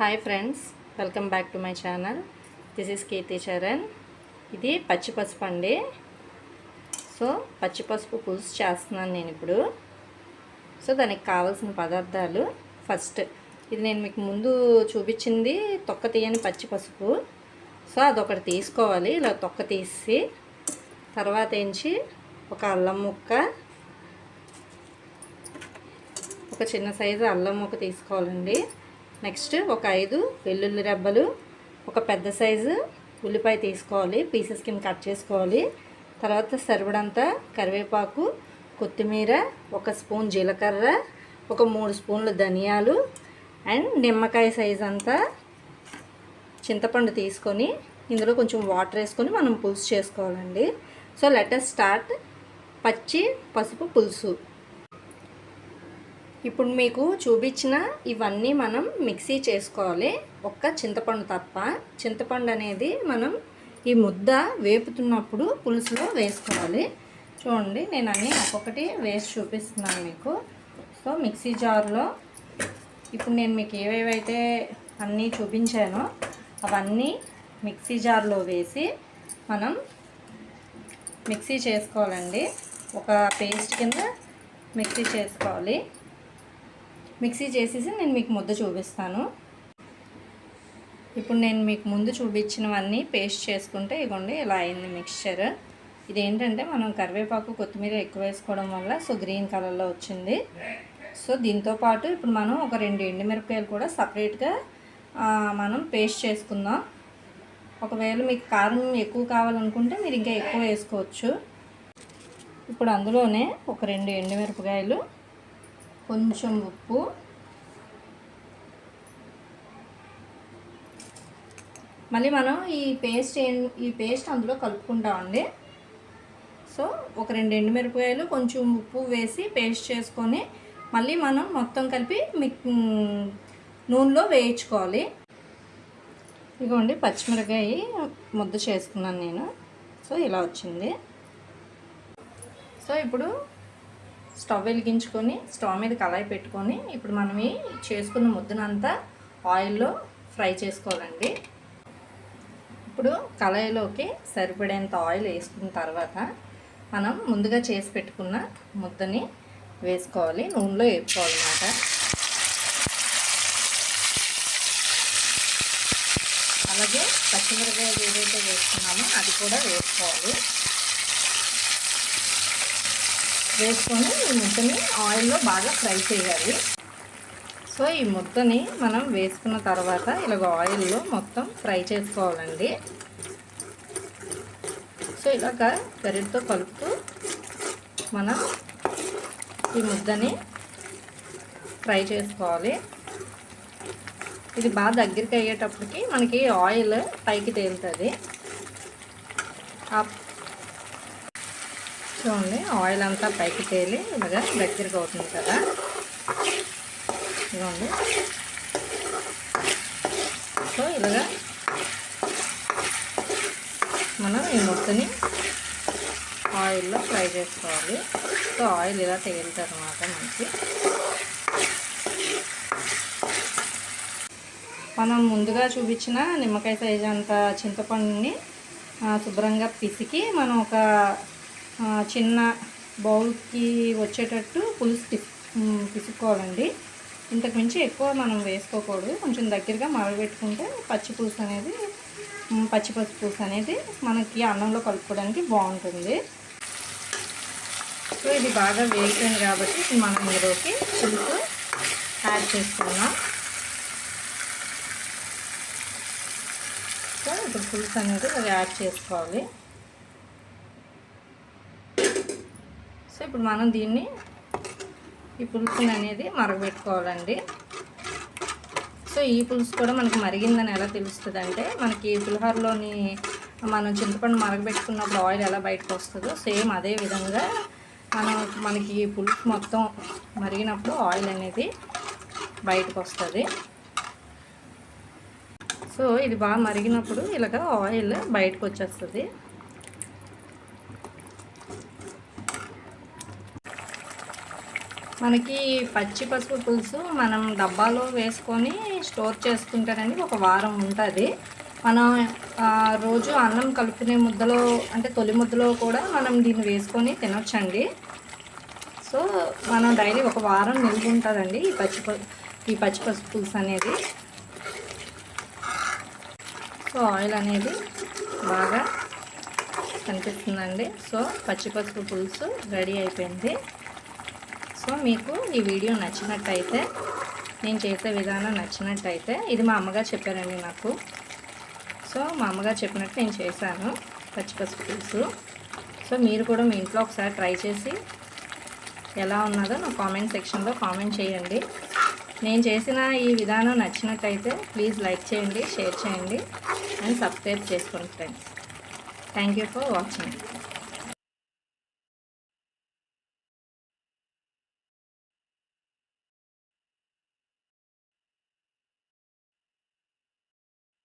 Hi friends, welcome back to my channel. This is Keerthi Charan. ఇది పచ్చిపసుపు అండి. సో పచ్చిపసుపు పులుసు చేస్తున్నాను నేను ఇప్పుడు. సో దానికి కావాల్సిన పదార్థాలు, ఫస్ట్ ఇది నేను మీకు ముందు చూపించింది తొక్క తీయని పచ్చిపసుపు. సో అదొకటి తీసుకోవాలి, ఇలా తొక్క తీసి. తర్వాత ఏంచి ఒక అల్లం ముక్క, ఒక చిన్న సైజు అల్లం ముక్క తీసుకోవాలండి. నెక్స్ట్ ఒక 5 వెల్లుల్లి రెబ్బలు, ఒక పెద్ద సైజు ఉల్లిపాయ తీసుకోవాలి, పీసెస్ కింద కట్ చేసుకోవాలి. తర్వాత సరిపడంత కరివేపాకు, కొత్తిమీర, ఒక స్పూన్ జీలకర్ర, ఒక 3 స్పూన్లు ధనియాలు అండ్ నిమ్మకాయ సైజ్ అంతా చింతపండు తీసుకొని ఇందులో కొంచెం వాటర్ వేసుకొని మనం పులుసు చేసుకోవాలండి. సో లెట్ us స్టార్ట్ పచ్చి పసుపు పులుసు. ఇప్పుడు మీకు చూపించిన ఇవన్నీ మనం మిక్సీ చేసుకోవాలి, ఒక్క చింతపండు తప్ప. చింతపండు అనేది మనం ఈ ముద్ద వేపుతున్నప్పుడు పులుసులో వేసుకోవాలి. చూడండి, నేను అన్నీ ఒక్కొక్కటి వేసి చూపిస్తున్నాను మీకు. సో మిక్సీ జార్లో ఇప్పుడు నేను మీకు ఏవేవైతే అన్నీ చూపించానో అవన్నీ మిక్సీ జార్లో వేసి మనం మిక్సీ చేసుకోవాలండి. ఒక పేస్ట్ కింద మిక్సీ చేసుకోవాలి. మిక్సీ చేసేసి నేను మీకు ముద్ద చూపిస్తాను. ఇప్పుడు నేను మీకు ముందు చూపించినవన్నీ పేస్ట్ చేసుకుంటే ఇదిగోండి ఇలా అయింది మిక్స్చర్. ఇదేంటంటే మనం కరివేపాకు, కొత్తిమీర ఎక్కువ వేసుకోవడం వల్ల సో గ్రీన్ కలర్లో వచ్చింది. సో దీంతోపాటు ఇప్పుడు మనం ఒక 2 ఎండుమిరపకాయలు కూడా సపరేట్గా మనం పేస్ట్ చేసుకుందాం. ఒకవేళ మీకు కారం ఎక్కువ కావాలనుకుంటే మీరు ఇంకా ఎక్కువ వేసుకోవచ్చు. ఇప్పుడు అందులోనే ఒక 2 ఎండుమిరపకాయలు, కొంచెం ఉప్పు, మళ్ళీ మనం ఈ పేస్ట్ అందులో కలుపుకుంటామండి. సో ఒక 2 ఎండుమిరపకాయలు, కొంచెం ఉప్పు వేసి పేస్ట్ చేసుకొని మళ్ళీ మనం మొత్తం కలిపి నూనెలో వేయించుకోవాలి. ఇదిగోండి పచ్చిమిరపకాయ ముద్ద చేసుకున్నాను నేను. సో ఇలా వచ్చింది. సో ఇప్పుడు స్టవ్ వెలిగించుకొని స్టవ్ మీద కళాయి పెట్టుకొని ఇప్పుడు మనం ఈ చేసుకున్న ముద్దనంతా ఆయిల్లో ఫ్రై చేసుకోవాలండి. ఇప్పుడు కళాయిలోకి సరిపడేంత ఆయిల్ వేసుకున్న తర్వాత మనం ముందుగా చేసి పెట్టుకున్న ముద్దని వేసుకోవాలి, నూనెలో వేపుకోవాలన్నమాట. అలాగే పచ్చిమిరపకాయలు ఏదైతే వేసుకున్నామో అది కూడా వేసుకోవాలి. వేసుకొని ఈ ముద్దని ఆయిల్లో బాగా ఫ్రై చేయాలి. సో ఈ ముద్దని మనం వేసుకున్న తర్వాత ఇలాగ ఆయిల్లో మొత్తం ఫ్రై చేసుకోవాలండి. సో ఇలాగ గరిటతో కలుపుతూ మనం ఈ ముద్దని ఫ్రై చేసుకోవాలి. ఇది బాగా దగ్గరికి అయ్యేటప్పటికి మనకి ఆయిల్ పైకి తేలుతుంది. చూడండి, ఆయిల్ అంతా పైకి తేలి ఇలాగా దగ్గరికి అవుతుంది కదా. ఇదిగోండి. సో ఇలాగా మనం ఈ ముద్దని ఆయిల్లో ఫ్రై చేసుకోవాలి. సో ఆయిల్ ఇలా తేలుతుంది అన్నమాట మనకి. మనం ముందుగా చూపించిన నిమ్మకాయ సైజు అంత చింతపండుని శుభ్రంగా పిసికి మనం ఒక చిన్న బౌల్కి వచ్చేటట్టు పులుసు పిసుకోవాలండి. ఇంతకు మించి ఎక్కువ మనం వేసుకోకూడదు. కొంచెం దగ్గరగా మరగబెట్టుకుంటే పచ్చిపసుపు పులుసు అనేది మనకి అన్నంలో కలుపుకోవడానికి బాగుంటుంది. సో ఇది బాగా వేగిపోయింది కాబట్టి మనం ఇందులోకి పులుసు యాడ్ చేసుకున్నాం. సో ఇప్పుడు పులుసు అనేది యాడ్ చేసుకోవాలి. సో ఇప్పుడు మనం ఈ పులుసుని అనేది మరగబెట్టుకోవాలండి. సో ఈ పులుసు కూడా మనకి మరిగిందని ఎలా తెలుస్తుంది అంటే, మనకి పులిహోరలోని మనం చింతపండు మరగబెట్టుకున్నప్పుడు ఆయిల్ ఎలా బయటకు వస్తుందో సేమ్ అదే విధంగా మనకి పులుసు మొత్తం మరిగినప్పుడు ఆయిల్ అనేది బయటకు వస్తుంది. సో ఇది బాగా మరిగినప్పుడు ఇలాగ ఆయిల్ బయటకు వచ్చేస్తుంది. మనకి పచ్చి పసుపు పులుసు మనం డబ్బాలో వేసుకొని స్టోర్ చేసుకుంటారండి, ఒక వారం ఉంటుంది. మనం రోజు అన్నం కలుపుకునే ముద్దలో అంటే తొలి ముద్దలో కూడా మనం దీన్ని వేసుకొని తినొచ్చండి. సో మనం డైలీ ఒక వారం నిల్వ ఉంటుందండి ఈ పచ్చి పసుపు పులుసు అనేది. సో ఆయిల్ అనేది బాగా కనిపిస్తుందండి. సో పచ్చి పసుపు పులుసు రెడీ అయిపోయింది. సో మీకు ఈ వీడియో నచ్చినట్టయితే, నేను చేసే విధానం నచ్చినట్టయితే, ఇది మా అమ్మగారు చెప్పారండి నాకు. సో మా అమ్మగారు చెప్పినట్టు నేను చేశాను పచ్చి పసుపు పులుసు. సో మీరు కూడా మీ ఇంట్లో ఒకసారి ట్రై చేసి ఎలా ఉన్నదో నా కామెంట్ సెక్షన్లో కామెంట్ చేయండి. నేను చేసిన ఈ విధానం నచ్చినట్టయితే ప్లీజ్ లైక్ చేయండి, షేర్ చేయండి అండ్ సబ్స్క్రైబ్ చేసుకోండి friends. Thank you for watching.